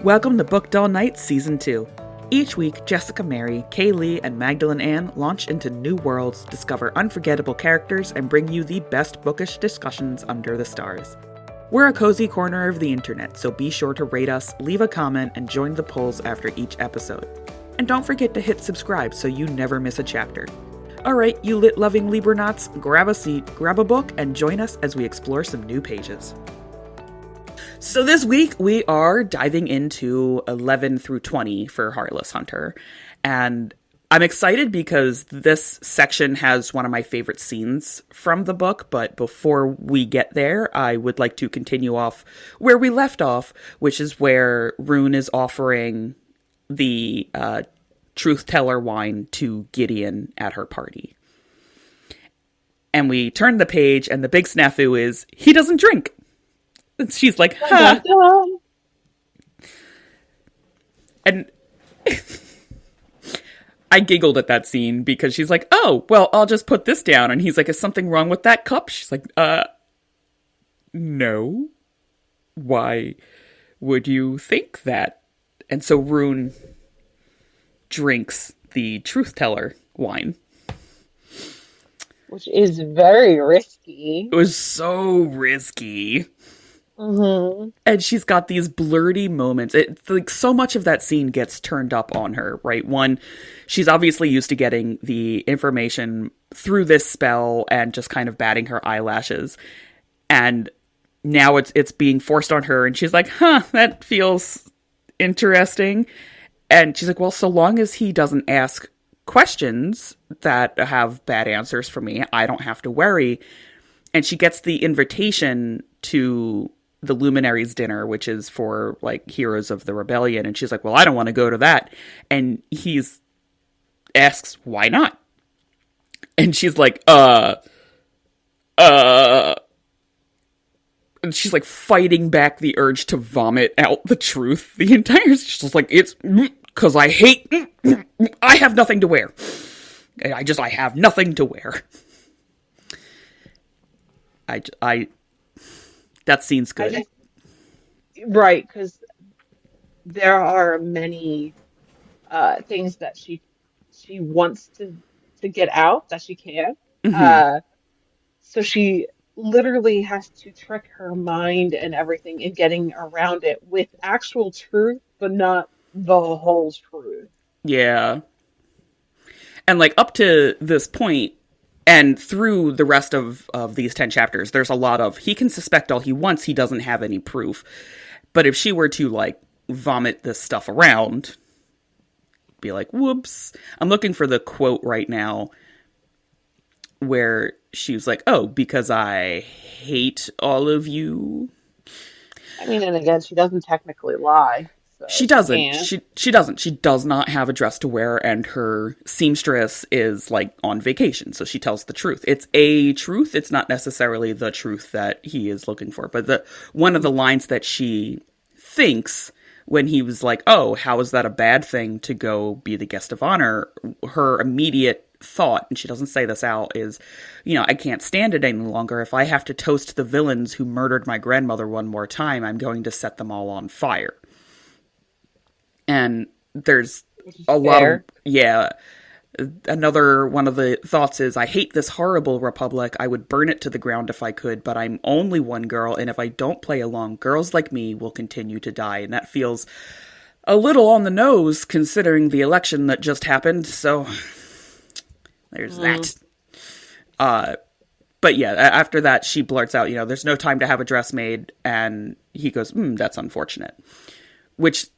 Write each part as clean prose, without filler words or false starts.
Welcome to Booked All Night Season 2. Each week, Jessica Mary, Leigh, and Magdalyn Ann launch into new worlds, discover unforgettable characters, and bring you the best bookish discussions under the stars. We're a cozy corner of the internet, so be sure to rate us, leave a comment, and join the polls after each episode. And don't forget to hit subscribe so you never miss a chapter. Alright, you lit-loving Libranauts, grab a seat, grab a book, and join us as we explore some new pages. So this week we are diving into 11 through 20 for Heartless Hunter. And I'm excited because this section has one of my favorite scenes from the book. But before we get there, I would like to continue off where we left off, which is where Rune is offering the truth teller wine to Gideon at her party. And we turn the page and the big snafu is he doesn't drink. And she's like, huh. And I giggled at that scene because she's like, oh, well, I'll just put this down. And he's like, is something wrong with that cup? She's like, no. Why would you think that? And so Rune drinks the truth teller wine. Which is very risky. It was so risky. Mm-hmm. And she's got these blurty moments. It's like so much of that scene gets turned up on her, right? One, she's obviously used to getting the information through this spell and just kind of batting her eyelashes. And now it's being forced on her, and she's like, huh, that feels interesting. And she's like, well, so long as he doesn't ask questions that have bad answers for me, I don't have to worry. And she gets the invitation to the Luminaries dinner, which is for like heroes of the rebellion, and she's like, well, I don't want to go to that. And he's asks, why not? And she's like, and she's like fighting back the urge to vomit out the truth the entire, she's just like, it's because I hate, I have nothing to wear. I have nothing to wear. That scene's good. Right, because there are many things that she wants to get out that she can't. Mm-hmm. So she literally has to trick her mind and everything in getting around it with actual truth, but not the whole truth. Yeah. And like up to this point, and through the rest of these 10 chapters, there's a lot of, he can suspect all he wants, he doesn't have any proof. But if she were to, like, vomit this stuff around, be like, whoops. I'm looking for the quote right now where she was like, oh, because I hate all of you. I mean, and again, she doesn't technically lie. So She doesn't. can't. She doesn't. She does not have a dress to wear, and her seamstress is like on vacation, so she tells the truth. It's a truth. It's not necessarily the truth that he is looking for. But one of the lines that she thinks when he was like, "Oh, how is that a bad thing to go be the guest of honor?" Her immediate thought, and she doesn't say this out, is, I can't stand it any longer. If I have to toast the villains who murdered my grandmother one more time, I'm going to set them all on fire. And there's a lot of, another one of the thoughts is, I hate this horrible republic. I would burn it to the ground if I could, but I'm only one girl, and if I don't play along, girls like me will continue to die. And that feels a little on the nose considering the election that just happened, so there's that. But yeah, after that, she blurts out, there's no time to have a dress made, and he goes, that's unfortunate. Which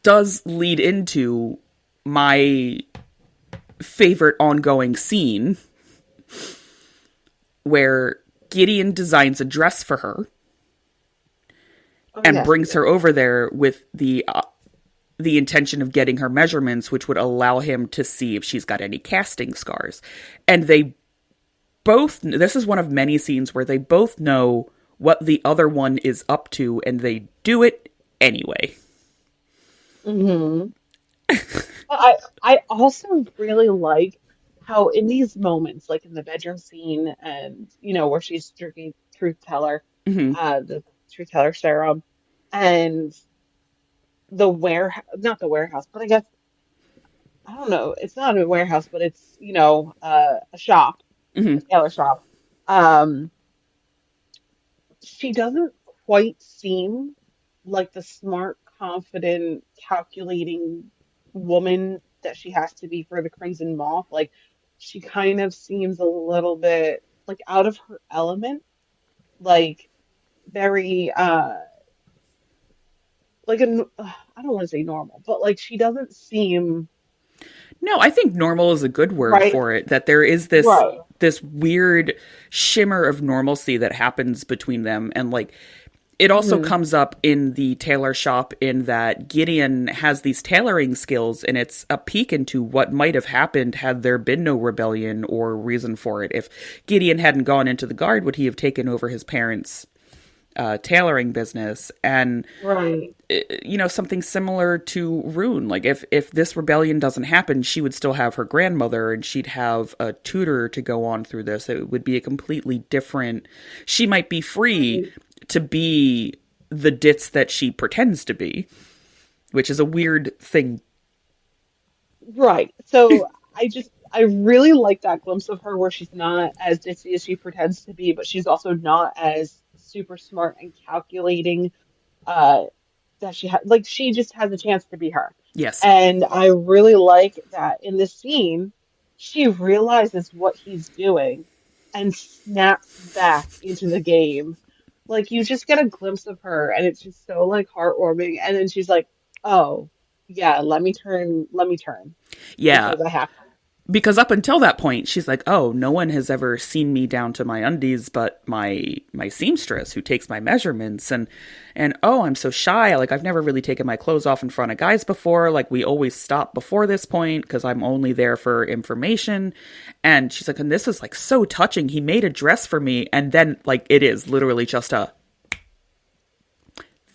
does lead into my favorite ongoing scene where Gideon designs a dress for her and brings her over there with the intention of getting her measurements, which would allow him to see if she's got any casting scars. And they both, this is one of many scenes where they both know what the other one is up to, and they do it anyway. Mm-hmm. I also really like how in these moments, like in the bedroom scene, and where she's drinking truth teller, Mm-hmm. the truth teller serum, and the warehouse, not the warehouse, but I guess I don't know. It's not a warehouse, but it's, a shop, Hmm. a tailor shop. Um, she doesn't quite seem like the smart, confident, calculating woman that she has to be for the Crimson Moth. Like, she kind of seems a little bit like out of her element, like very like I don't want to say normal, but like she doesn't seem No, I think normal is a good word right, for it. That there is right. this weird shimmer of normalcy that happens between them, and like it also Hmm. comes up in the tailor shop in that Gideon has these tailoring skills, and it's a peek into what might have happened had there been no rebellion or reason for it. If Gideon hadn't gone into the guard, would he have taken over his parents' tailoring business? And Right. something similar to Rune. Like if this rebellion doesn't happen, she would still have her grandmother, and she'd have a tutor to go on through this. It would be a completely different. She might be free Right. to be the ditz that she pretends to be, which is a weird thing. Right. So I really like that glimpse of her where she's not as ditzy as she pretends to be, but she's also not as super smart and calculating uh that she just has a chance to be her. Yes. And I really like that in this scene, she realizes what he's doing and snaps back into the game. Like you just get a glimpse of her and it's just so like heartwarming. And then she's like, oh yeah, let me turn Yeah. because I have to. Because up until that point, she's like, "Oh, no one has ever seen me down to my undies, but my seamstress who takes my measurements, and oh, I'm so shy. Like I've never really taken my clothes off in front of guys before. Like we always stop before this point because I'm only there for information." And she's like, "And this is like so touching. He made a dress for me, and then like it is literally just a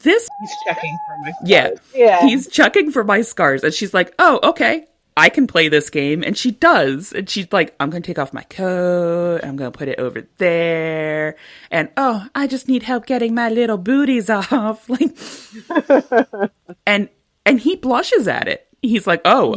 this He's checking for my yeah, scars. Yeah. he's checking for my scars." And she's like, "Oh, okay. I can play this game." And she does. And she's like, "I'm going to take off my coat. I'm going to put it over there. And oh, I just need help getting my little booties off." Like, and, and he blushes at it. He's like, "Oh,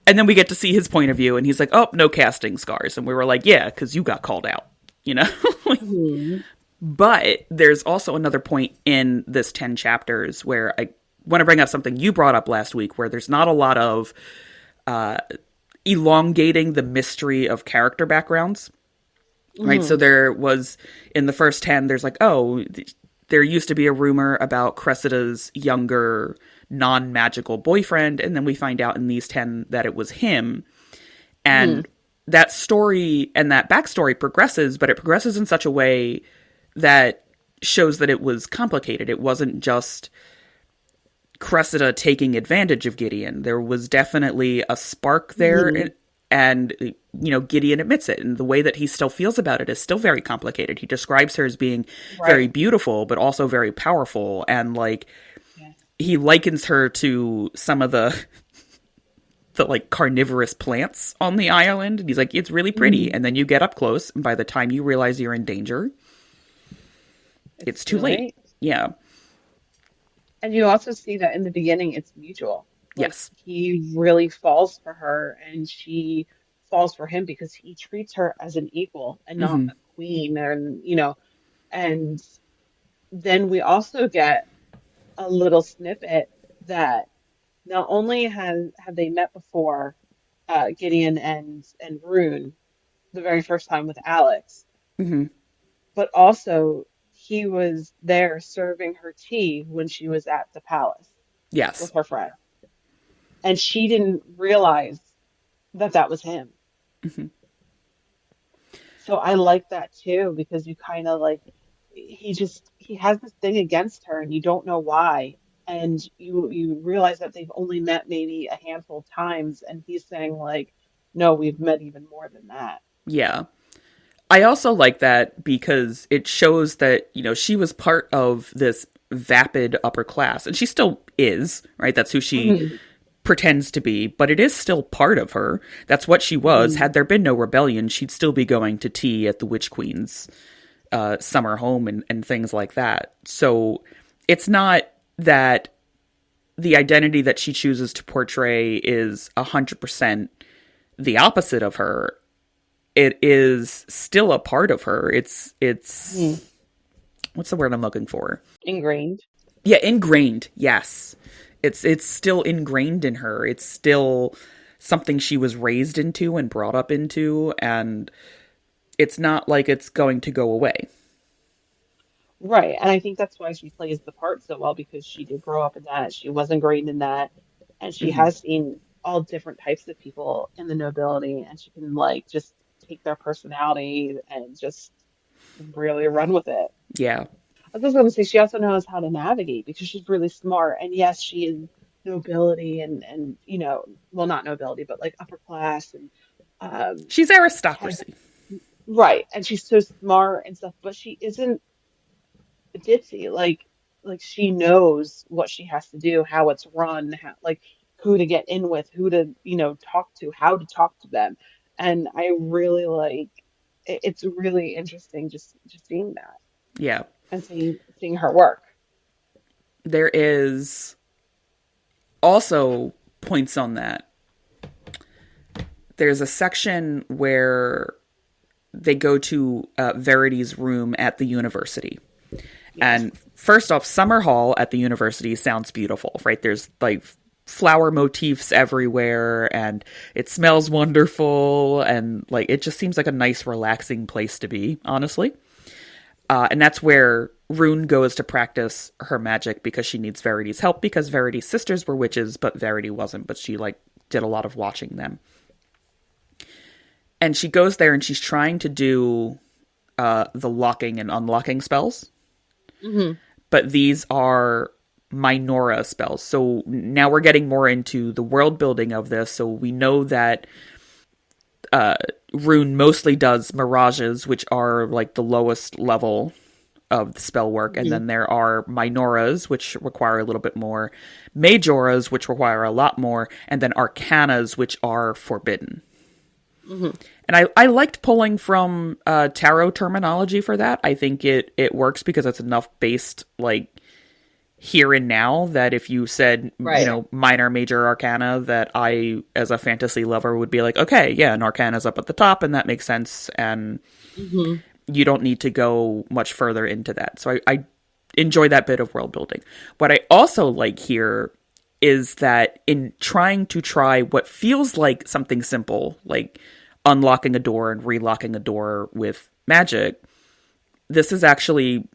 And then we get to see his point of view. And he's like, "Oh, no casting scars." And we were like, "Yeah, because you got called out, you know?" Mhm. But there's also another point in this 10 chapters where I want to bring up something you brought up last week, where there's not a lot of elongating the mystery of character backgrounds, right? So Mhm. there was, in the first 10, there's like, oh, there used to be a rumor about Cressida's younger, non-magical boyfriend, and then we find out in these 10 that it was him. Mhm. And that story and that backstory progresses, but it progresses in such a way that shows that it was complicated. It wasn't just Cressida taking advantage of Gideon. There was definitely a spark there, Mhm. and Gideon admits it, and the way that he still feels about it is still very complicated. He describes her as being very Right. beautiful, but also very powerful, and like Yeah. he likens her to some of the like carnivorous plants on the island, and he's like, it's really pretty, Mhm. and then you get up close, and by the time you realize you're in danger, It's it's too too late. late. Yeah. And you also see that in the beginning, it's mutual. Like Yes. he really falls for her and she falls for him because he treats her as an equal and not Hmm. a queen. And then we also get a little snippet that not only have they met before, Gideon and Rune, the very first time with Alex, Hmm. but also he was there serving her tea when she was at the palace Yes. with her friend. And she didn't realize that that was him. Hmm. So I like that too because you kind of like he has this thing against her and you don't know why. And you realize that they've only met maybe a handful of times and he's saying like, no, we've met even more than that. Yeah. I also like that because it shows that, she was part of this vapid upper class, and she still is, right? That's who she Hmm. pretends to be, but it is still part of her. That's what she was. Hmm. Had there been no rebellion, she'd still be going to tea at the Witch Queen's summer home and things like that. So it's not that the identity that she chooses to portray is 100% the opposite of her. It is still a part of her. It's Mhm. what's the word I'm looking for? Ingrained. Yeah, ingrained. Yes. It's still ingrained in her. It's still something she was raised into and brought up into, and it's not like it's going to go away. Right. And I think that's why she plays the part so well because she did grow up in that. She was ingrained in that. And she Hmm. has seen all different types of people in the nobility. And she can, like, just take their personality and just really run with it. Yeah. I was just going to say, she also knows how to navigate because she's really smart. And yes, she is nobility and, well, not nobility, but like upper class and um, She's has, aristocracy. right. And she's so smart and stuff, but she isn't ditzy. Like she knows what she has to do, how it's run, how, like who to get in with, who to, talk to, how to talk to them. And I really like it's really interesting just seeing that Yeah. and seeing her work. There is also points on that. There's a section where they go to Verity's room at the university. Yes. And first off, Summer Hall at the university sounds beautiful, right? There's like flower motifs everywhere and it smells wonderful and like it just seems like a nice relaxing place to be, honestly. And that's where Rune goes to practice her magic because she needs Verity's help because Verity's sisters were witches, but Verity wasn't, but she like did a lot of watching them. And she goes there and she's trying to do the locking and unlocking spells, Hmm. but these are Minora spells. So now we're getting more into the world building of this. So we know that Rune mostly does mirages, which are like the lowest level of the spell work, and Hmm. then there are Minoras, which require a little bit more, Majoras, which require a lot more, and then Arcanas, which are forbidden. Hmm. And I liked pulling from tarot terminology for that. I think it works because it's enough based like here and now that if you said, Right. minor, major arcana, that I, as a fantasy lover, would be like, okay, yeah, an arcana's up at the top and that makes sense. And Hmm. you don't need to go much further into that. So I enjoy that bit of world building. What I also like here is that in try what feels like something simple, like unlocking a door and relocking a door with magic, this is actually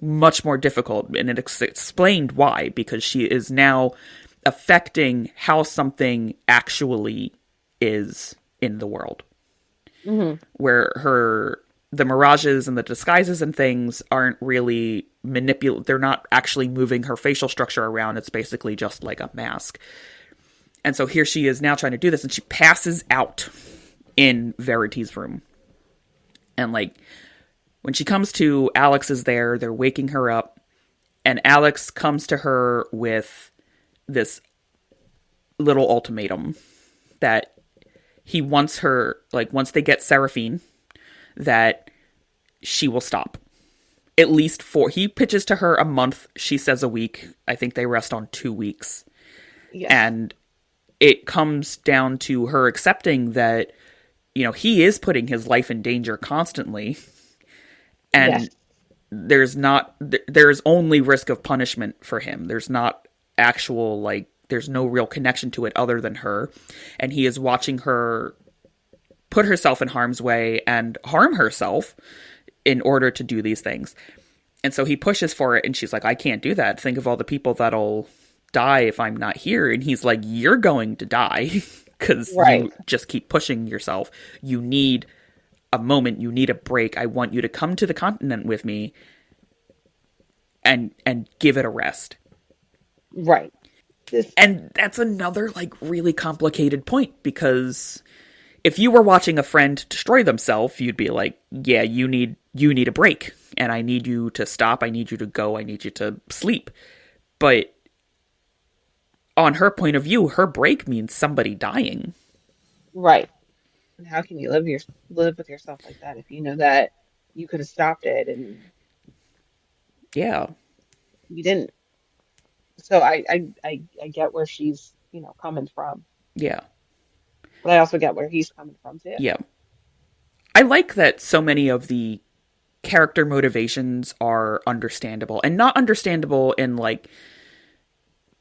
much more difficult. And it's explained why, because she is now affecting how something actually is in the world. Hmm. Where the mirages and the disguises and things aren't really they're not actually moving her facial structure around. It's basically just like a mask. And so here she is now trying to do this and she passes out in Verity's room. And like when she comes to, Alex is there, they're waking her up, and Alex comes to her with this little ultimatum that he wants her, like once they get Seraphine, that she will stop. At least he pitches to her a month, she says a week. I think they rest on 2 weeks. Yes. And it comes down to her accepting that, he is putting his life in danger constantly. Yes. And there's only risk of punishment for him. There's not actual, like, there's no real connection to it other than her. And he is watching her put herself in harm's way and harm herself in order to do these things. And so he pushes for it, and she's like, I can't do that. Think of all the people that'll die if I'm not here. And he's like, you're going to die because Right. you just keep pushing yourself. You need a moment. You need a break. I want you to come to the continent with me and give it a rest. Right. This. And that's another like really complicated point, because if you were watching a friend destroy themselves, you'd be like, yeah, you need a break, and I need you to stop. I need you to go. I need you to sleep. But on her point of view, her break means somebody dying. Right. And how can you live with yourself like that if you know that you could have stopped it and Yeah. he didn't. So I get where she's, coming from, Yeah. but I also get where he's coming from too. Yeah. I like that so many of the character motivations are understandable and not understandable in like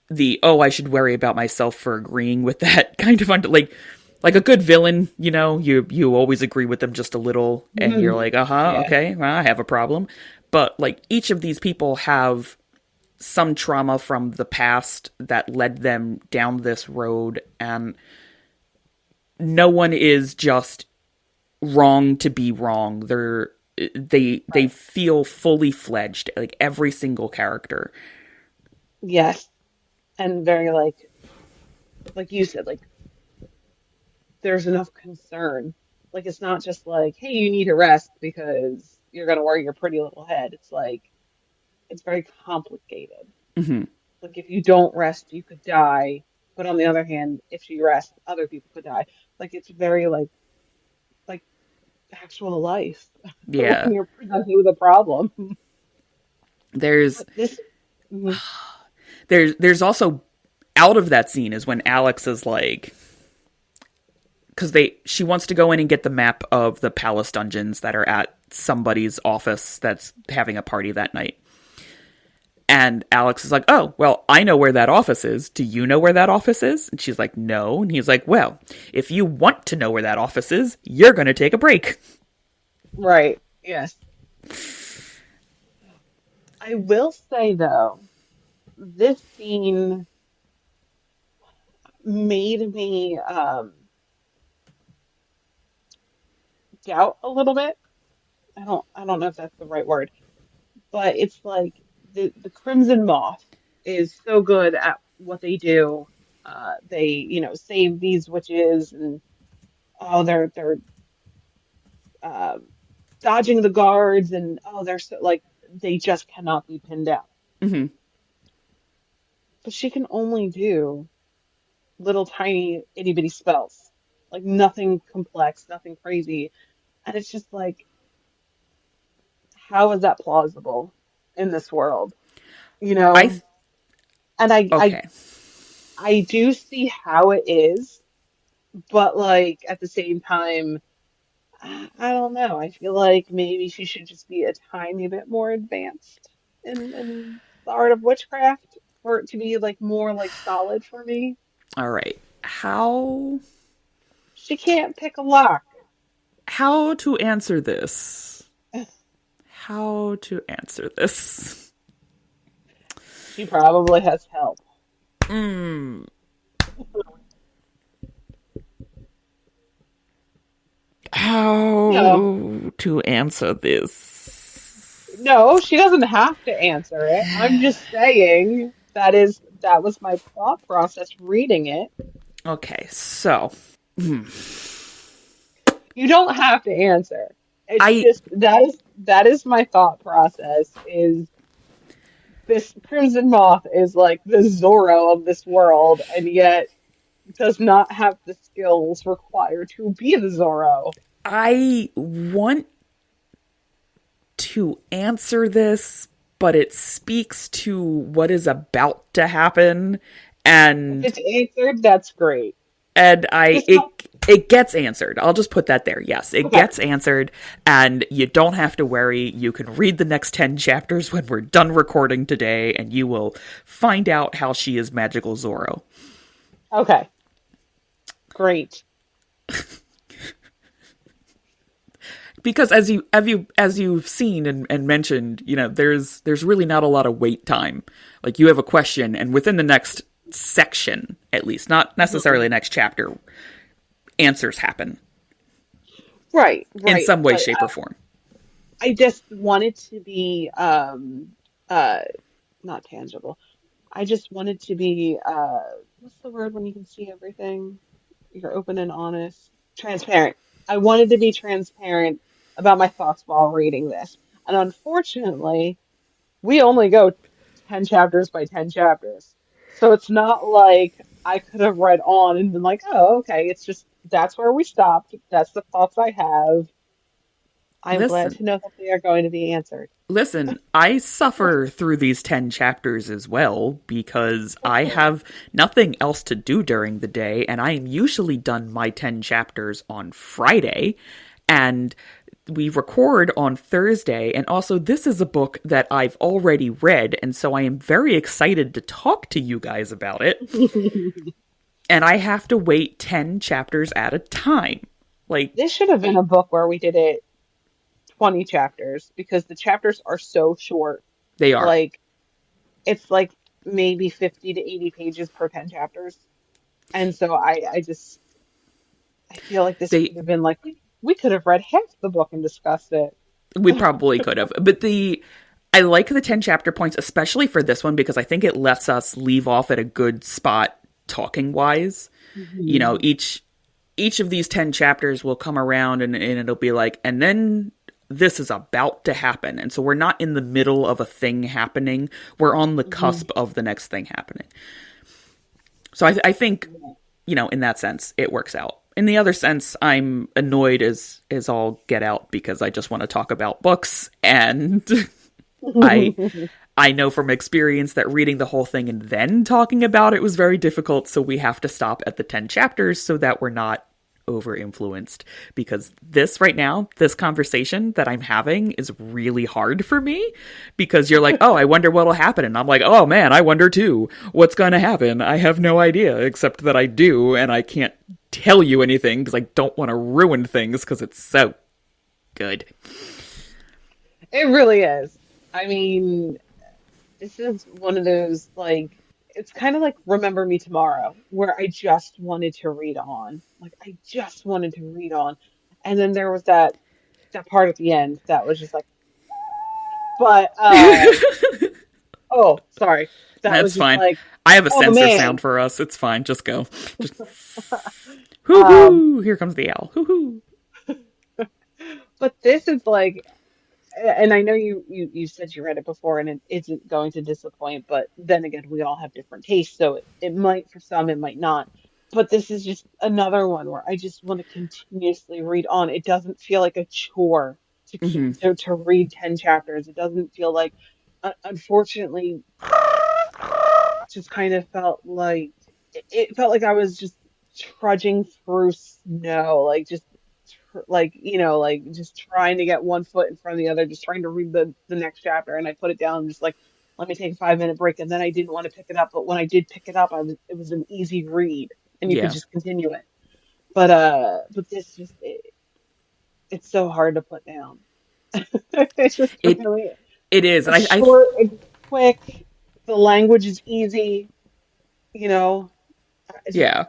the oh I should worry about myself for agreeing with that kind of like a good villain, you always agree with them just a little and you're Mhm. like, "Uh-huh, Yeah. okay, well, I have a problem." But like each of these people have some trauma from the past that led them down this road, and no one is just wrong to be wrong. They Right. feel fully fledged, like every single character. Yes. And very like you said, like there's enough concern. Like it's not just like, hey, you need to rest because you're gonna worry your pretty little head. It's like it's very complicated. Hmm. Like if you don't rest, you could die. But on the other hand, if you rest, other people could die. Like it's very like actual life when Yeah, you're presented with a problem. there's But this, mhm, there's also out of that scene is when Alex is like, because she wants to go in and get the map of the palace dungeons that are at somebody's office that's having a party that night. And Alex is like, "Oh, well, I know where that office is. Do you know where that office is?" And she's like, "No." And he's like, "Well, if you want to know where that office is, you're going to take a break." right, yes. I will say though, this scene made me doubt a little bit. I don't know if that's the right word, but it's like the Crimson Moth is so good at what they do. They, save these witches and oh they're um dodging the guards and oh they're so like they just cannot be pinned down. Hmm. But she can only do little tiny itty bitty spells. Like nothing complex, nothing crazy. And it's just like, how is that plausible in this world? You I th- know? And okay. I do see how it is, but like at the same time, I don't know. I feel like maybe she should just be a tiny bit more advanced in the art of witchcraft for it to be like more like solid for me. All right. She can't pick a lock. How to answer this? How to answer this? She probably has help. Mm, No, how to answer this? no, she doesn't have to answer it. I'm just saying that was my thought process reading it. Okay, so You don't have to answer. It's I just that is my thought process is this Crimson Moth is like the Zorro of this world and yet does not have the skills required to be the Zorro. I want to answer this, but it speaks to what is about to happen, If and it's answered, that's great. and I Just it not it gets answered. I'll just put that there. Yes, it okay. gets answered, and you don't have to worry. You can read the next 10 chapters when we're done recording today, and you will find out how she is magical Zorro. Okay. Great. Because as you've seen and mentioned, there's really not a lot of wait time. Like you have a question, and within the next section, at least, not necessarily Mhm. the next chapter, answers happen Right, in right. some way, But shape, or form. I just want it to be uh not tangible. I just want it to be what's the word when you can see everything? You're open and honest. Transparent. I wanted to be transparent about my thoughts while reading this. And unfortunately, we only go 10 chapters by 10 chapters. So it's not like I could have read on and been like, oh, okay, it's just that's where we stopped. That's the thoughts I have. I'm glad Listen, to know that they are going to be answered. listen, I suffer through these 10 chapters as well because I have nothing else to do during the day, and I am usually done my 10 chapters on Friday. And we record on Thursday, and also this is a book that I've already read, and so I am very excited to talk to you guys about it. And I have to wait 10 chapters at a time. Like, This should have been a book where we did it 20 chapters because the chapters are so short. they are. Like, it's like maybe 50 to 80 pages per 10 chapters. And so I feel like this They could have been like, we could have read half the book and discussed it. we probably could have. But I like the 10 chapter points, especially for this one, because I think it lets us leave off at a good spot talking wise. You know, Mhm. each of these 10 chapters will come around and it'll be like, and then this is about to happen. And so we're not in the middle of a thing happening. We're on the Mhm. cusp of the next thing happening. So I think, you know, in that sense, it works out. In the other sense, I'm annoyed as all get out because I just want to talk about books, and I I know from experience that reading the whole thing and then talking about it was very difficult, so we have to stop at the 10 chapters so that we're not over influenced, because this right now, this conversation that I'm having is really hard for me, because you're like, "Oh, I wonder what'll happen." And I'm like, "Oh man, I wonder too. What's going to happen? I have no idea except that I do, and I can't tell you anything because I don't want to ruin things because it's so good." It really is. I mean, this is one of those like it's kind of like Remember Me Tomorrow, where I just wanted to read on. Like I just wanted to read on. And then there was that part at the end that was just like, but oh, sorry. That was That's just fine. like, I have a oh sensor sound man. for us. It's fine. Just go. Just hoo Um, hoo. Here comes the owl. Hoo hoo. but this is like and I know you said you read it before and it isn't going to disappoint, but then again, we all have different tastes, so it might for some, it might not. But this is just another one where I just want to continuously read on. It doesn't feel like a chore to keep Mm-hmm. to read 10 chapters. It doesn't feel like unfortunately just kind of felt like it felt like I was just trudging through snow, like just like like just trying to get one foot in front of the other, just trying to read the next chapter. And I put it down, just like let me take a 5 minute break, and then I didn't want to pick it up, but when I did pick it up, it was an easy read, and you could Yeah. just continue it. But this just it's so hard to put down. It's just It really it is, and it's short, it's quick, the language is easy, you know. It's just yeah.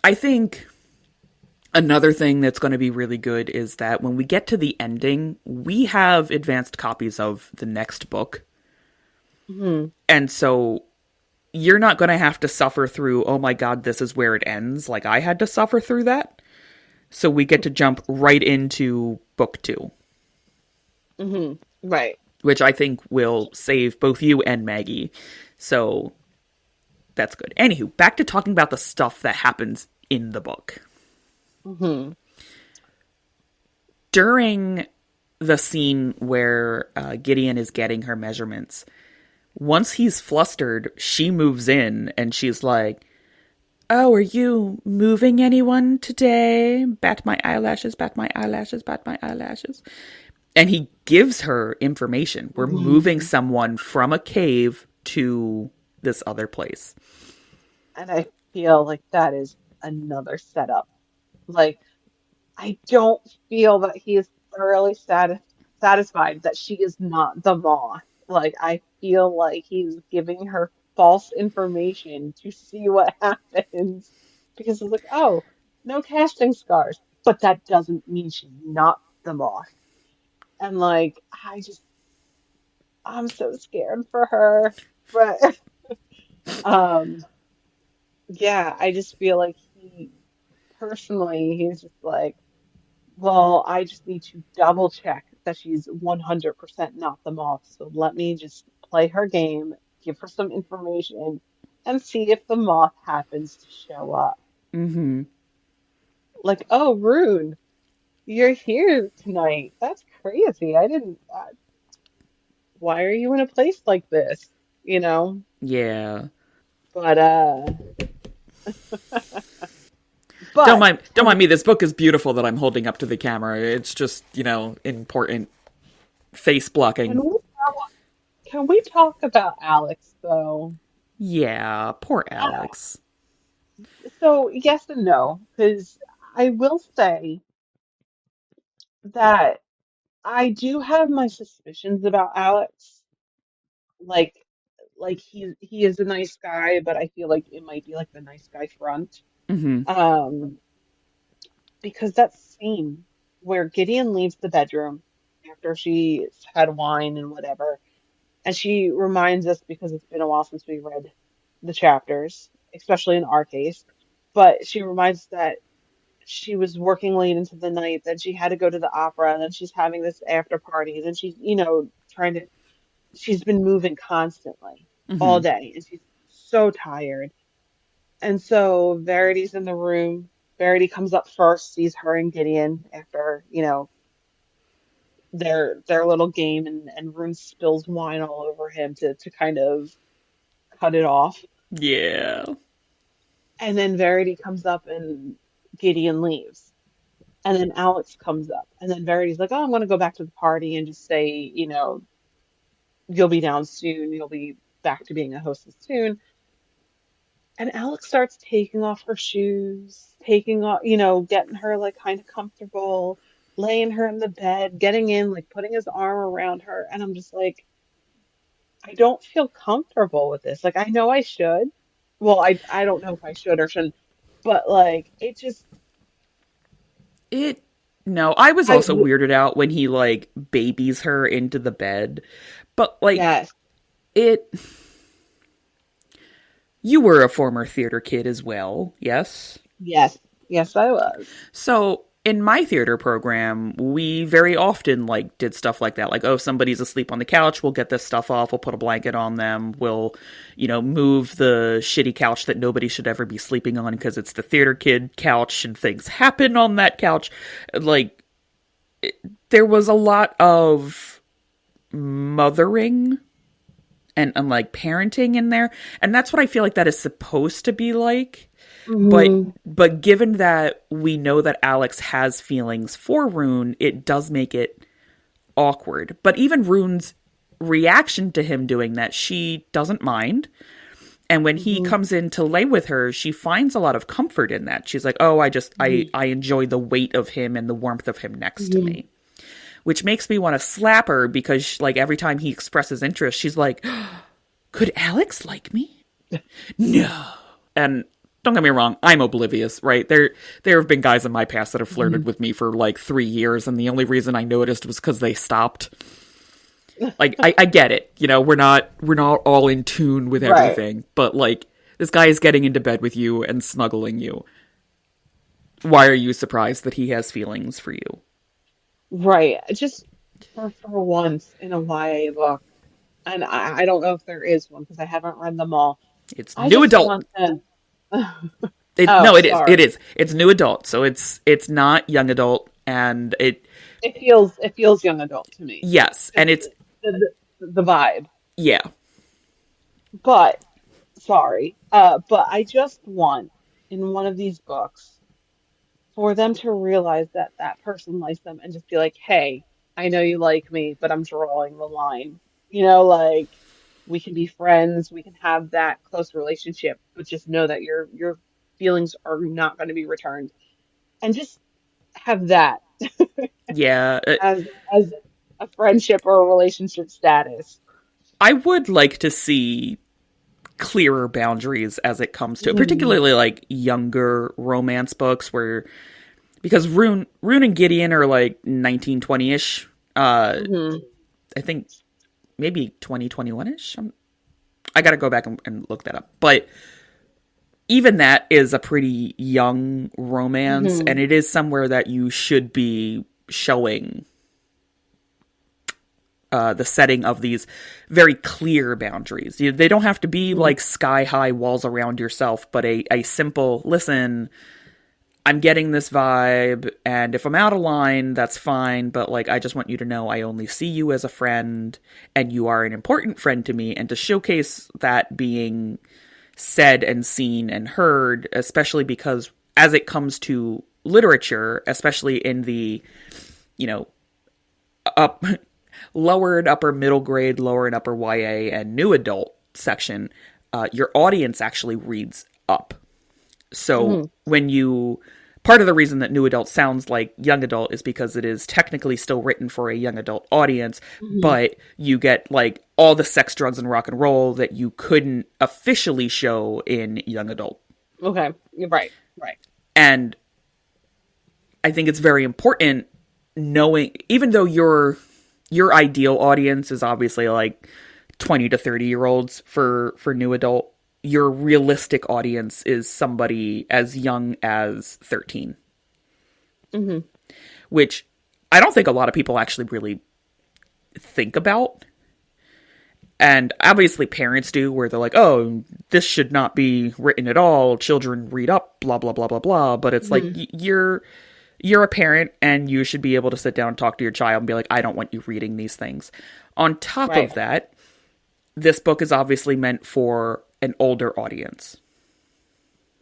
I think another thing that's going to be really good is that when we get to the ending, we have advanced copies of the next book, mhm. and so you're not going to have to suffer through, oh my god, this is where it ends, like I had to suffer through that. So we get to jump right into book 2, Mhm. Right. which I think will save both you and Maggie. So that's good. Anywho, back to talking about the stuff that happens in the book. Mhm. During the scene where Gideon is getting her measurements, once he's flustered, she moves in and she's like, "Oh, are you moving anyone today? Bat my eyelashes, bat my eyelashes, bat my eyelashes." And he gives her information. We're moving Mhm. someone from a cave to this other place. And I feel like that is another setup. Like, I don't feel that he is thoroughly satisfied that she is not the moth. Like, I feel like he's giving her false information to see what happens. Because it's like, oh, no casting scars. But that doesn't mean she's not the moth. And like, I'm so scared for her. But um, yeah, I just feel like he's just like, well, I just need to double check that she's 100% not the moth. So let me just play her game, give her some information, and see if the moth happens to show up. Mm-hmm. Like, oh, Rune. you're here tonight. That's crazy. I didn't. Why are you in a place like this? You know? Yeah. But Don't but mind don't can mind me. This book is beautiful that I'm holding up to the camera. It's just, important face can blocking. we can we talk about Alex though? Yeah, poor Uh, Alex. so yes and no, because I will say that I do have my suspicions about Alex. Like he is a nice guy, but I feel like it might be like the nice guy front. Hmm. Um, because that scene where Gideon leaves the bedroom after she's had wine and whatever, and she reminds us because it's been a while since we read the chapters, especially in our case, but she reminds us that she was working late into the night, then she had to go to the opera, and then she's having this after party, then she's, trying to, she's been moving constantly all Hmm. day, and she's so tired. And so Verity's in the room. Verity comes up first, sees her and Gideon after, their little game, and Rune spills wine all over him to kind of cut it off. Yeah. And then Verity comes up and Gideon leaves. And then Alex comes up. And then Verity's like, oh, I'm going to go back to the party and just say, you'll be down soon. You'll be back to being a hostess soon. And Alex starts taking off her shoes, taking off, getting her like kind of comfortable, laying her in the bed, getting in, like putting his arm around her. And I'm just like, I don't feel comfortable with this. Like, I know I should. Well, I don't know if I should or shouldn't, but like, it just, It No, I was I, also weirded out when he like babies her into the bed. But like yes, it you were a former theater kid as well, yes? yes, yes, I was. So in my theater program, we very often like did stuff like that. Like, oh, somebody's asleep on the couch, we'll get this stuff off, we'll put a blanket on them, we'll, move the shitty couch that nobody should ever be sleeping on because it's the theater kid couch and things happen on that couch. Like, there was a lot of mothering and like parenting in there. And that's what I feel like that is supposed to be like. But Hmm. but given that we know that Alex has feelings for Rune, it does make it awkward. But even Rune's reaction to him doing that, she doesn't mind. And when he Hmm. comes in to lay with her, she finds a lot of comfort in that. She's like, "Oh, Hmm. I enjoy the weight of him and the warmth of him next to Hmm. me." Which makes me want to slap her because like every time he expresses interest, she's like, "Could Alex like me?" No. And don't get me wrong, I'm oblivious, right? There have been guys in my past that have flirted with me for like 3 years, and the only reason I noticed was because they stopped. Like I get it, we're not all in tune with Right, everything, but like this guy is getting into bed with you and snuggling you. Why are you surprised that he has feelings for you? right. Just for once in a YA book, and I don't know if there is one because I haven't read them all. It's I new just adult. want them. No, Oh, it is. It sorry. is. It's new adult, so it's not young adult, and It feels young adult to me. yes, and Just it's the vibe. yeah. But sorry. But I just want in one of these books for them to realize that that person likes them and just be like, "Hey, I know you like me, but I'm drawing the line." Like we can be friends, we can have that close relationship, but just know that your feelings are not going to be returned. And just have that Yeah, as a friendship or a relationship status. I would like to see clearer boundaries as it comes to it, Hmm. particularly like younger romance books where because Rune and Gideon are like 1920ish. Hmm. I think maybe 2021ish. I got to go back and look that up. But even that is a pretty young romance, and Hmm. it is somewhere that you should be showing the setting of these very clear boundaries. They don't have to be Hmm. like sky high walls around yourself, but a simple listen. I'm getting this vibe, and if I'm out of line, that's fine, but, like, I just want you to know I only see you as a friend, and you are an important friend to me, and to showcase that being said and seen and heard, especially because as it comes to literature, especially in the, you know, up lower and upper middle grade, lower and upper YA, and new adult section, your audience actually reads up. So when you, part of the reason that new adult sounds like young adult is because it is technically still written for a young adult audience, but you get like all the sex, drugs, and rock and roll that you couldn't officially show in young adult. Okay, you're right. And I think it's very important knowing, even though your ideal audience is obviously like 20 to 30-year-olds for new adult, your realistic audience is somebody as young as 13. Which I don't think a lot of people actually really think about. And obviously parents do, where they're like, oh, this should not be written at all. Children read up, blah, blah, blah, blah, blah. But it's like, you're a parent and you should be able to sit down and talk to your child and be like, I don't want you reading these things. On top of that, this book is obviously meant for an older audience.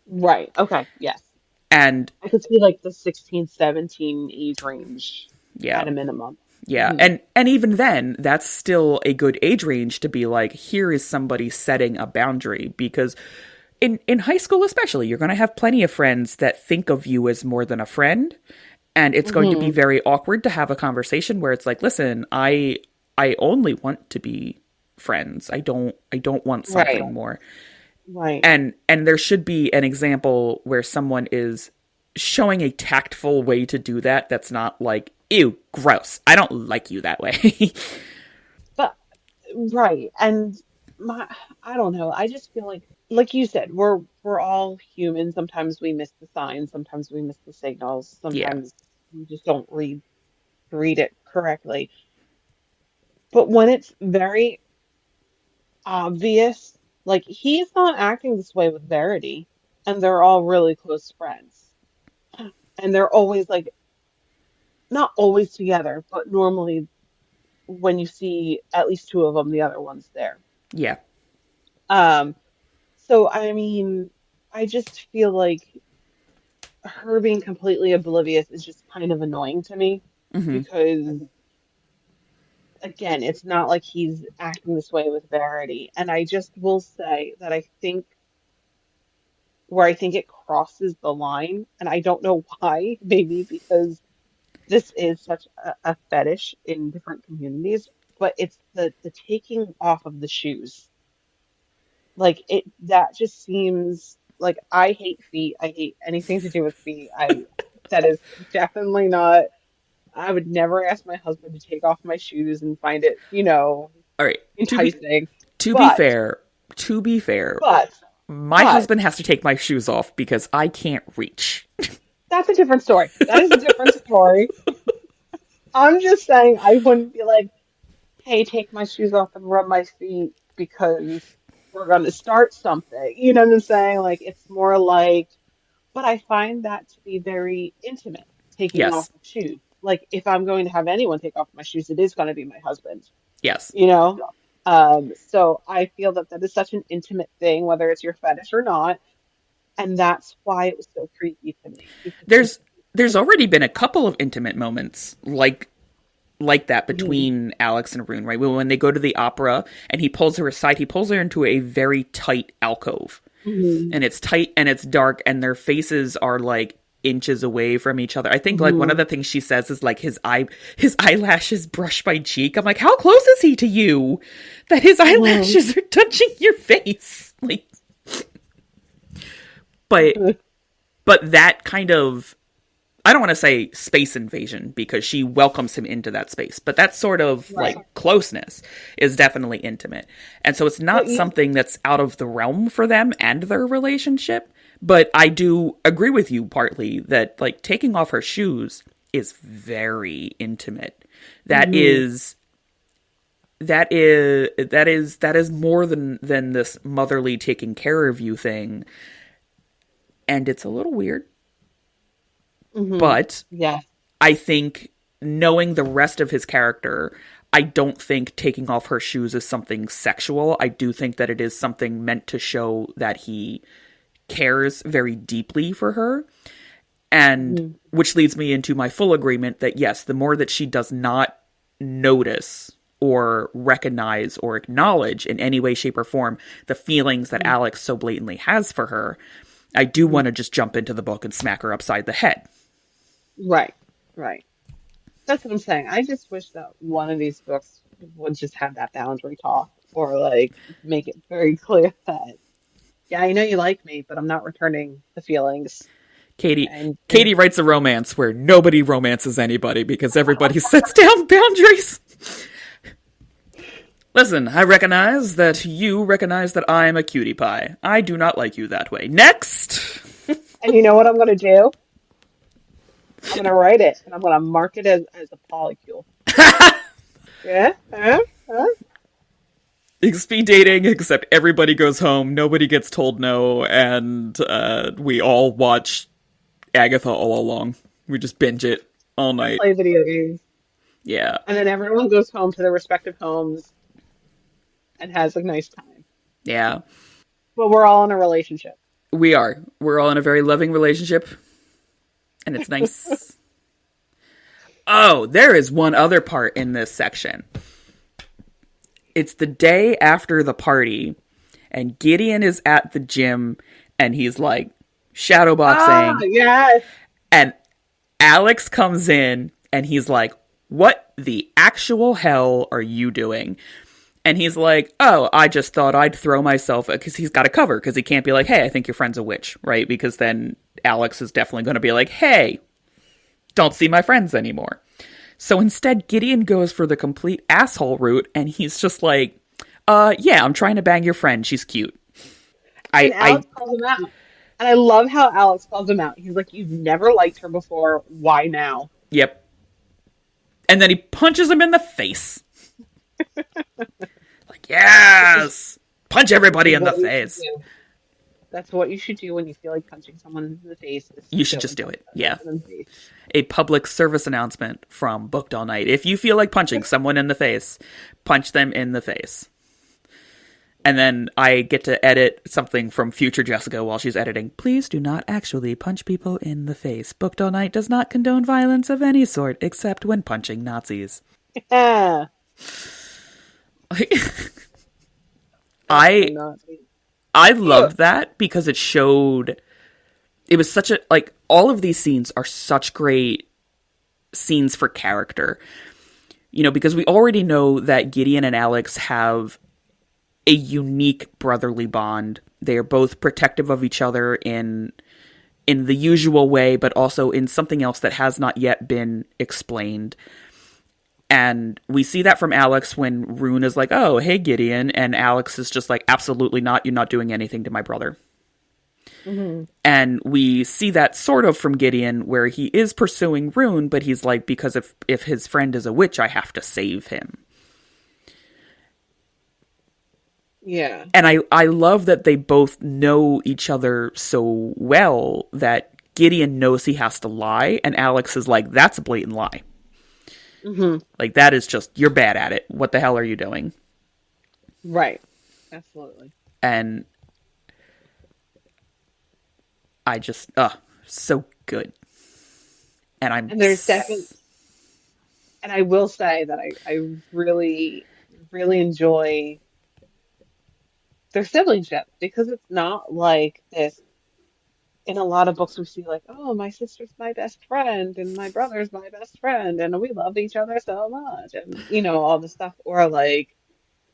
Right. Okay. Yes. And I could see like the 16, 17 age range at a minimum. Yeah. And even then, that's still a good age range to be like, here is somebody setting a boundary, because in high school especially, you're going to have plenty of friends that think of you as more than a friend. And it's going to be very awkward to have a conversation where it's like, listen, I only want to be friends. I don't want something more. Right. And there should be an example where someone is showing a tactful way to do that. That's not like, ew, gross, I don't like you that way. But right. And I don't know. I just feel like you said, we're all human. Sometimes we miss the signs, sometimes we miss the signals, Yeah. sometimes we just don't read it correctly. But when it's very obvious, like he's not acting this way with Verity, and they're all really close friends. And they're always like not always together, but normally when you see at least two of them, the other one's there. Yeah. Um, so I mean, I just feel like her being completely oblivious is just kind of annoying to me because again, it's not like he's acting this way with Verity. And I just will say that I think where I think it crosses the line, and I don't know why, maybe because this is such a fetish in different communities, but it's the taking off of the shoes. Like it that just seems like I hate feet. I hate anything to do with feet. I that is definitely not I would never ask my husband to take off my shoes and find it, All right. enticing. To be But fair, but my husband has to take my shoes off because I can't reach. that's a different story. That is a different story. I'm just saying I wouldn't be like, hey, take my shoes off and rub my feet because we're going to start something. You know what I'm saying? Like, it's more like, but I find that to be very intimate, taking off Yes. of shoes. Like, if I'm going to have anyone take off my shoes, it is going to be my husband, Yes. you know? So I feel that that is such an intimate thing, whether it's your fetish or not. And that's why it was so creepy to me. There's already been a couple of intimate moments like that between Alex and Rune, right? When they go to the opera and he pulls her aside, he pulls her into a very tight alcove. And it's tight and it's dark and their faces are like inches away from each other. I think like one of the things she says is like his eyelashes brush my cheek. I'm like, how close is he to you that his eyelashes are touching your face? Like, but that kind of, I don't want to say space invasion because she welcomes him into that space, but that sort of like closeness is definitely intimate. And so it's not something that's out of the realm for them and their relationship. But I do agree with you partly that like taking off her shoes is very intimate. That is more than this motherly taking care of you thing. And it's a little weird. Mm-hmm. But Yes. I think knowing the rest of his character, I don't think taking off her shoes is something sexual. I do think that it is something meant to show that he cares very deeply for her. And Mm-hmm. which leads me into my full agreement that yes, the more that she does not notice or recognize or acknowledge in any way, shape, or form the feelings that Alex so blatantly has for her, I do Mm-hmm. want to just jump into the book and smack her upside the head. Right. Right. That's what I'm saying. I just wish that one of these books would just have that boundary talk or like make it very clear that, yeah, I know you like me, but I'm not returning the feelings. Katie And Katie writes a romance where nobody romances anybody because everybody sets down boundaries. Listen, I recognize that you recognize that I'm a cutie pie. I do not like you that way. Next! you know what I'm gonna do? I'm gonna write it and I'm gonna mark it as a polycule. Yeah? Huh? Speed dating, except everybody goes home, nobody gets told no, and we all watch Agatha all along. We just binge it all And night. play video games. Yeah. And then everyone goes home to their respective homes and has a nice time. Yeah. But we're all in a relationship. We are. We're all in a very loving relationship, and it's nice. Oh, there is one other part in this section. It's the day after the party, and Gideon is at the gym, and he's like Ah, shadowboxing, yes. and Alex comes in, and he's like, "What the actual hell are you doing?" And he's like, "Oh, I just thought I'd throw myself," because he's got a cover, because he can't be like, "Hey, I think your friend's a witch," right? Because then Alex is definitely going to be like, "Hey, don't see my friends anymore." So instead, Gideon goes for the complete asshole route, and he's just like, yeah, I'm trying to bang your friend. She's cute. And I, Alex calls him out. And I love how Alex calls him out. He's like, "You've never liked her before. Why now?" yep. And then he punches him in the face. Like, Which is yes! Punch which everybody is in the what you should face. do. That's what you should do when you feel like punching someone in the face is You just should go just and do punch it. that Yeah. person in the face. A public service announcement from Booked All Night. If you feel like punching someone in the face, punch them in the face. And then I get to edit something from future Jessica while she's editing. Please do not actually punch people in the face. Booked All Night does not condone violence of any sort, except when punching Nazis. Yeah. That's I not I Ugh. loved that because it showed it was such a like all of these scenes are such great scenes for character. You know, because we already know that Gideon and Alex have a unique brotherly bond. They are both protective of each other in the usual way, but also in something else that has not yet been explained. And we see that from Alex when Rune is like, "Oh, hey, Gideon." And Alex is just like, "Absolutely not. You're not doing anything to my brother." Hmm. And we see that sort of from Gideon where he is pursuing Rune, but he's like, because if his friend is a witch, I have to save him. Yeah. And I love that they both know each other so well that Gideon knows he has to lie, and Alex is like, "That's a blatant lie. Hmm. Like, that is just, you're bad at it. What the hell are you doing?" Right. Absolutely. And I just, so good. And And there's definitely, and I will say that I really, really enjoy their siblingship because it's not like this. In a lot of books, we see like, "Oh, my sister's my best friend and my brother's my best friend and we love each other so much," and all this stuff. Or like,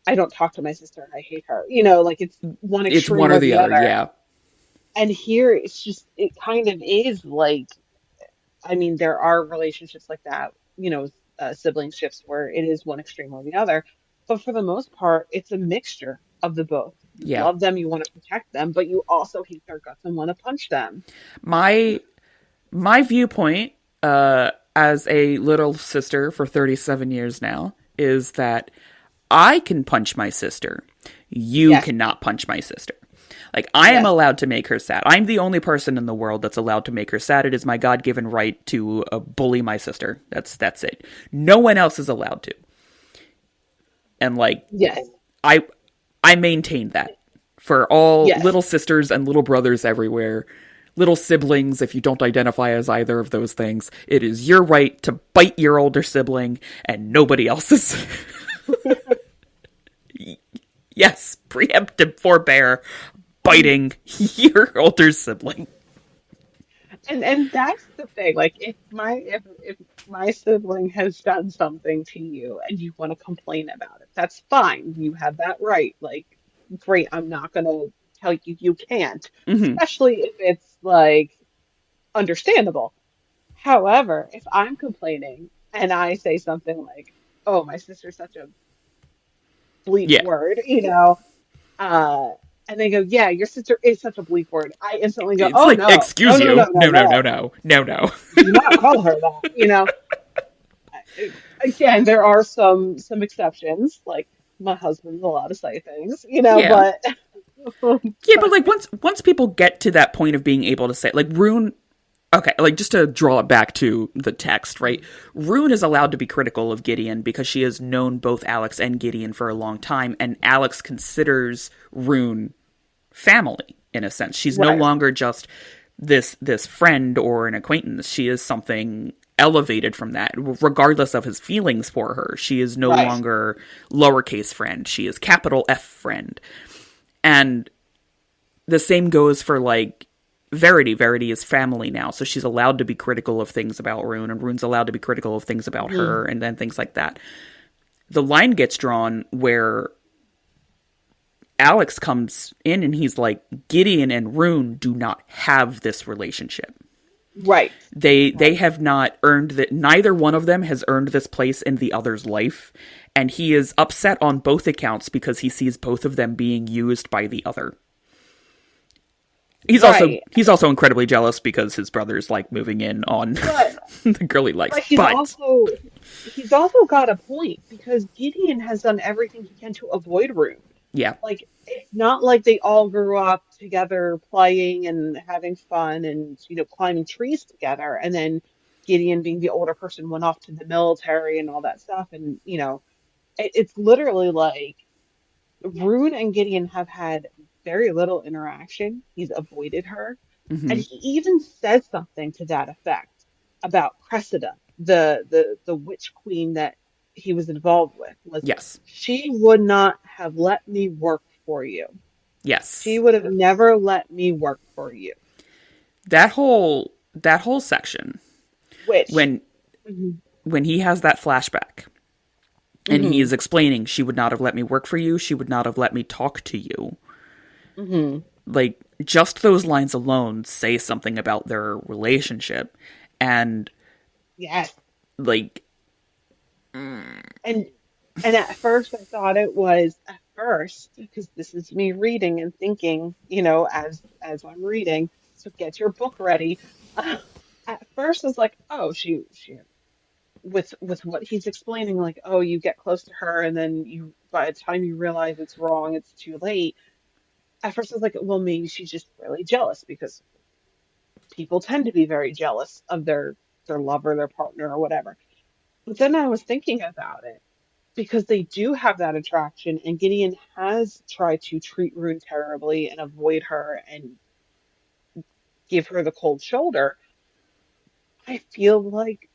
"I don't talk to my sister and I hate her." Like it's one it's extreme one or or the the other, other. yeah. And here it's just, it kind of is like, I mean, there are relationships like that, siblingships where it is one extreme or the other. But for the most part, it's a mixture of the both. You Yeah. love them, you want to protect them, but you also hate their guts and want to punch them. My viewpoint, as a little sister for 37 years now, is that I can punch my sister. You Yes. cannot punch my sister. Like, I am Yes. allowed to make her sad. I'm the only person in the world that's allowed to make her sad. It is my God-given right to bully my sister. That's it. No one else is allowed to. And like, Yes. I I maintain that for all Yes. little sisters and little brothers everywhere. Little siblings, if you don't identify as either of those things, it is your right to bite your older sibling and nobody else's. Yes, preemptive forbear biting your older sibling. And that's the thing. Like if my sibling has done something to you and you want to complain about it, that's fine. You have that right. Like, great, I'm not gonna tell you you can't, Hmm. especially if it's like understandable. However, if I'm complaining and I say something like, "Oh, my sister's such a bleep Yeah. word," uh, and they go, "Yeah, your sister is such a bleep word," I instantly go, It's "Oh like, no, no, excuse no, no, you. no, No, no, no, no. no, no, no. Do not call her that." Again, there are some exceptions, like my husband's allowed to say things, Yeah. but Yeah, but but like once people get to that point of being able to say, like, Rune, okay, like, just to draw it back to the text, right? Rune is allowed to be critical of Gideon because she has known both Alex and Gideon for a long time, and Alex considers Rune family in a sense. She's no right, longer just this friend or an acquaintance. She is something elevated from that, regardless of his feelings for her. She is no right, longer lowercase friend. She is capital F friend. And the same goes for like Verity. Verity is family now, so she's allowed to be critical of things about Rune, and Rune's allowed to be critical of things about mhm, her, and then things like that. The line gets drawn where Alex comes in and he's like, Gideon and Rune do not have this relationship. right, They right, have not earned that. Neither one of them has earned this place in the other's life, and he is upset on both accounts because he sees both of them being used by the other. right. He's also incredibly jealous because his brother's like moving in on But the girl he likes. but he's But also he's also got a point because Gideon has done everything he can to avoid Rune. yeah, Like, it's not like they all grew up together playing and having fun and climbing trees together, and then Gideon, being the older person, went off to the military and all that stuff. And it's literally like Rune and Gideon have had very little interaction. He's avoided her, and hmm, he even says something to that effect about Cressida, the witch queen that he was involved with. Was, yes, she would not have let me work for you. She yes. would have never let me work for you. That whole section Which, when mhm, he has that flashback and he mhm, is explaining, she would not have let me work for you, she would not have let me talk to you. mhm, Like, just those lines alone say something about their relationship. And yes. like, And and at first I thought it was at first, because this is me reading and thinking, as I'm reading. So get your book ready. At first I was like, oh, she with what he's explaining, like, oh, you get close to her and then by the time you realize it's wrong, it's too late. At first I was like, well, maybe she's just really jealous because people tend to be very jealous of their lover, their partner, or whatever. But then I was thinking about it because they do have that attraction, and Gideon has tried to treat Rune terribly and avoid her and give her the cold shoulder. I feel like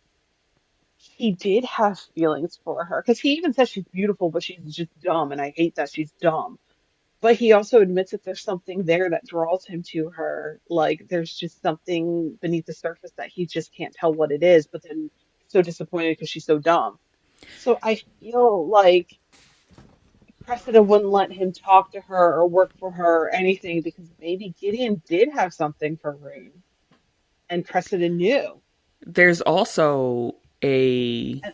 he did have feelings for her because he even says she's beautiful, but she's just dumb, and I hate that she's dumb. But he also admits that there's something there that draws him to her. Like, there's just something beneath the surface that he just can't tell what it is, but then so disappointed because she's so dumb. So I feel like Cressida wouldn't let him talk to her or work for her or anything because maybe Gideon did have something for Rune, and Cressida knew. there's also a And,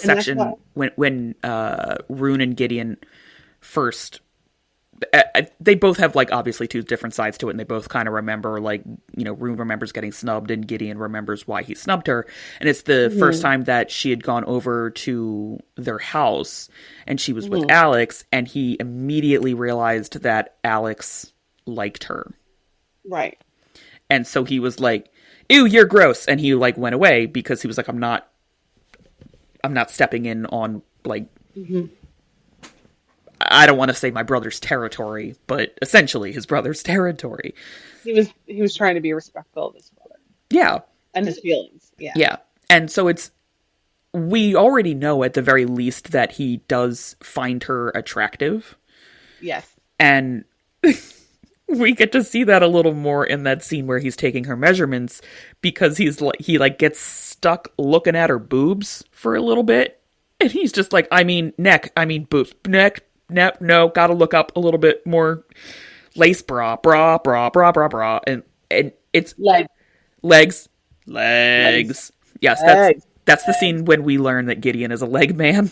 that's why. section when Rune and Gideon first, they both have like obviously two different sides to it, and they both kind of remember, like, Rune remembers getting snubbed and Gideon remembers why he snubbed her. And it's the first Hmm. time that she had gone over to their house and she was with Hmm. Alex, and he immediately realized that Alex liked her. Right. And so he was like, ew, you're gross. And he like went away because he was like, I'm not stepping in on like, Hmm. I don't want to say my brother's territory, but essentially his brother's territory. He was trying to be respectful of his brother Yeah. and his feelings. Yeah. Yeah. And so we already know at the very least that he does find her attractive. Yes. And we get to see that a little more in that scene where he's taking her measurements because he gets stuck looking at her boobs for a little bit. And he's just like, I mean, boobs, neck, no, gotta look up a little bit more. Lace bra, and it's Leg. legs. Legs. Yes, Legs. that's the scene when we learn that Gideon is a leg man.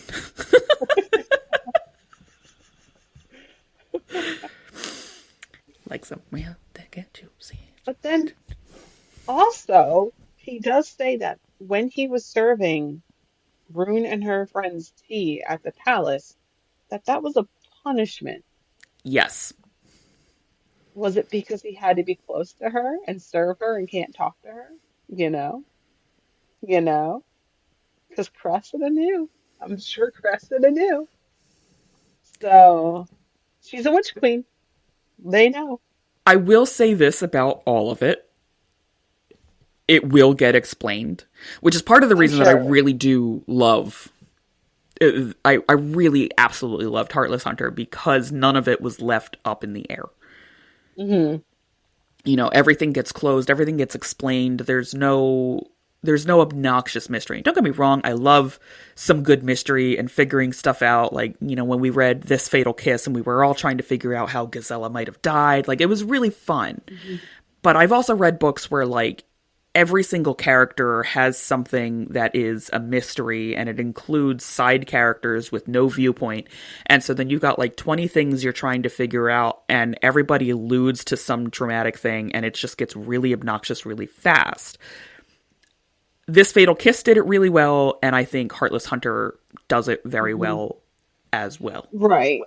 Like some, well, they get you see. But then also, he does say that when he was serving Rune and her friends tea at the palace, that was a punishment. Yes, Was it because he had to be close to her and serve her and can't talk to her? You know, you know, because Cressida knew. I'm sure Cressida knew. So she's a witch queen. They know. I will say this about all of it. It will get explained, which is part of the I'm reason that I sure. really do love. I really absolutely loved Heartless Hunter because none of it was left up in the air. Hmm. You know, everything gets closed, everything gets explained. There's no obnoxious mystery. Don't get me wrong, I love some good mystery and figuring stuff out. Like, you know, when we read This Fatal Kiss and we were all trying to figure out how Gazella might have died, like it was really fun. Hmm. But I've also read books where like every single character has something that is a mystery and it includes side characters with no viewpoint. And so then you've got like 20 things you're trying to figure out and everybody alludes to some dramatic thing and it just gets really obnoxious really fast. This Fatal Kiss did it really well, and I think Heartless Hunter does it very Hmm. well as well. Right.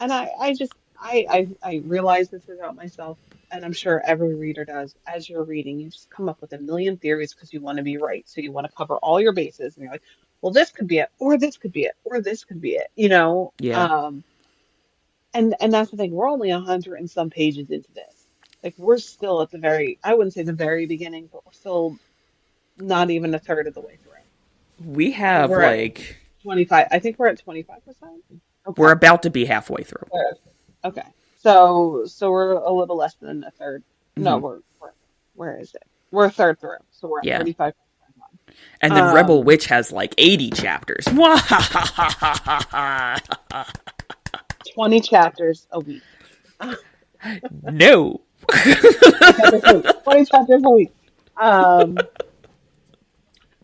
And I realize this about myself, and I'm sure every reader does. As you're reading, you just come up with a million theories because you want to be right. So you want to cover all your bases, and you're like, well, this could be it, or this could be it, or this could be it, you know? Yeah. And that's the thing. We're only 100 and some pages into this. Like we're still at the very, I wouldn't say the very beginning, but we're still not even a third of the way through. We And have we're at like 25. I think we're at 25%. we're Okay. about to be halfway through. Okay. So we're a little less than a third. No, Hmm. we're where is it? We're a third through. So we're at Yeah. 35% And then on. Rebel Witch has like 80 chapters. 20 chapters a week. No. 20 chapters a week. 20 chapters a week. Um,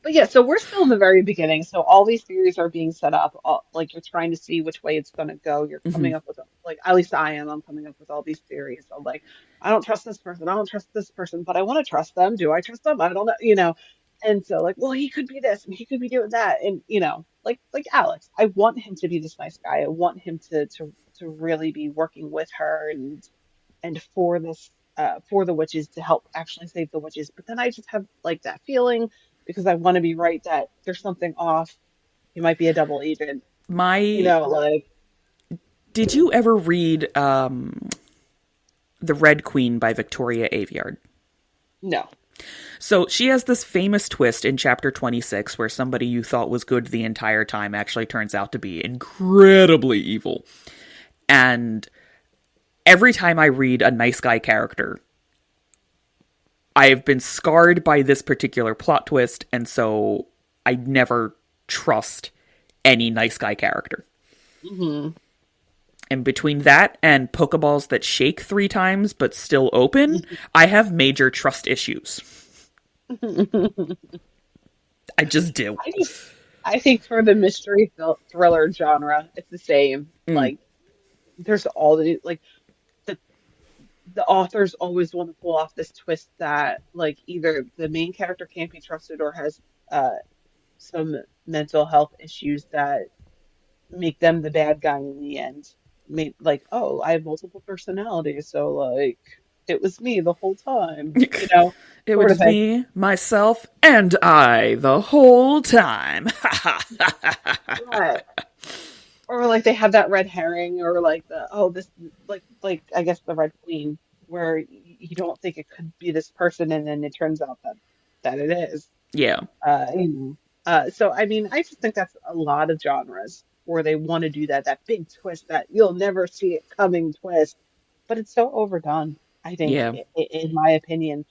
but yeah, so we're still in the very beginning. So all these theories are being set up. Like you're trying to see which way it's going to go. You're Hmm. coming up with like at least I am. I'm coming up with all these theories. I'm like, I don't trust this person. I don't trust this person, but I want to trust them. Do I trust them? I don't know. And so like, well, he could be this and he could be doing that, and like Alex, I want him to be this nice guy. I want him to really be working with her and for this for the witches to help actually save the witches. But then I just have like that feeling because I want to be right that there's something off. He might be a double agent. My Like Did you ever read The Red Queen by Victoria Aveyard? no. So she has this famous twist in chapter 26 where somebody you thought was good the entire time actually turns out to be incredibly evil. And every time I read a nice guy character, I have been scarred by this particular plot twist, and so I never trust any nice guy character. Hmm. And between that and Pokeballs that shake 3 times but still open, I have major trust issues. I just do. I just I think for the mystery thriller genre, it's the same. Mm. Like there's all like the the authors always want to pull off this twist that like either the main character can't be trusted or has uh some mental health issues that make them the bad guy in the end. made like, oh, I have multiple personalities, so like it was me the whole time, It sort of was thing. me, myself, and I the whole time. Right. Or like they have that red herring, or like the, oh, this, like I guess the Red Queen, where you don't think it could be this person, and then it turns out that it is. Yeah, You know. So I mean, I just think that's a lot of genres where they want to do that big twist that you'll never see it coming twist, but it's so overdone, I think, yeah, in my opinion.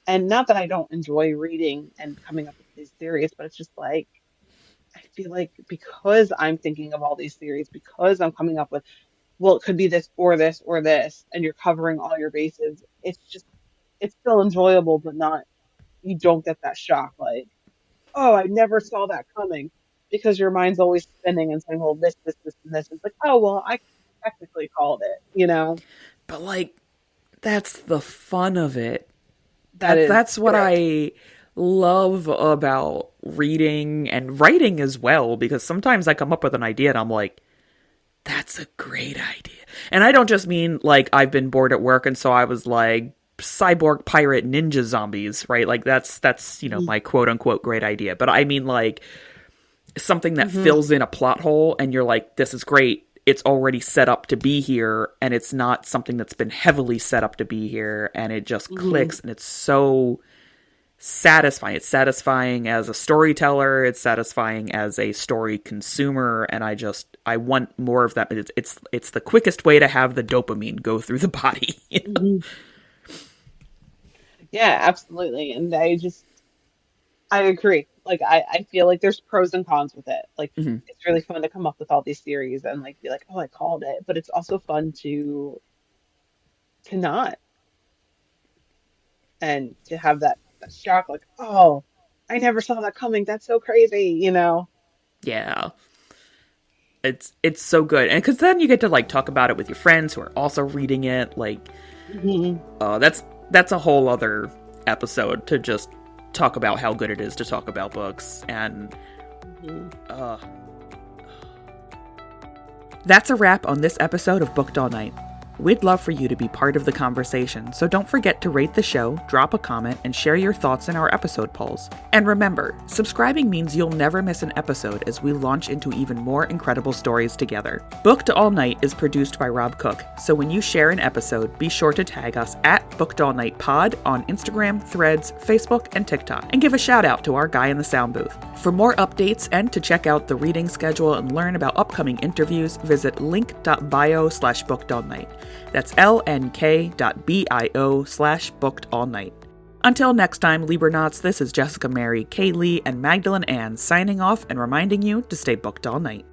And not that I don't enjoy reading and coming up with these theories, but it's just like I feel like because I'm thinking of all these theories, because I'm coming up with, well, it could be this or this or this, and you're covering all your bases, it's still enjoyable, but not, you don't get that shock like, oh, I never saw that coming, because your mind's always spinning and saying, well, this, and this. It's like, oh, well, I technically called it. but like that's the fun of it. That is, That's what it is. I love about reading and writing as well, because sometimes I come up with an idea and I'm like, that's a great idea. And I don't just mean like I've been bored at work and so I was like cyborg pirate ninja zombies, right? Like that's my quote unquote great idea. But I mean like something that Mm-hmm. fills in a plot hole and you're like, this is great. It's already set up to be here and it's not something that's been heavily set up to be here and it just Hmm. clicks and it's so satisfying. It's satisfying as a storyteller, it's satisfying as a story consumer, and I want more of that. It's the quickest way to have the dopamine go through the body. Hmm. Yeah, absolutely. And I agree. Like I feel like there's pros and cons with it. Like Mhm. it's really fun to come up with all these theories and like be like, oh, I called it. But it's also fun to not, and to have that shock, like, oh, I never saw that coming. That's so crazy. Yeah, it's so good, and because then you get to like talk about it with your friends who are also reading it. Like, Hmm. that's a whole other episode to just talk about how good it is to talk about books and Hmm. uh That's a wrap on this episode of Booked All Night. We'd love for you to be part of the conversation, so don't forget to rate the show, drop a comment, and share your thoughts in our episode polls. And remember, subscribing means you'll never miss an episode as we launch into even more incredible stories together. Booked All Night is produced by Rob Cook, so when you share an episode, be sure to tag us at Booked All Night Pod on Instagram, Threads, Facebook, and TikTok, and give a shout out to our guy in the sound booth. For more updates and to check out the reading schedule and learn about upcoming interviews, visit link.bio/bookedallnight. That's lnk.bio/bookedallnight. Until next time, Libernauts, this is Jessica Mary, Leigh, and Magdalyn Ann signing off and reminding you to stay booked all night.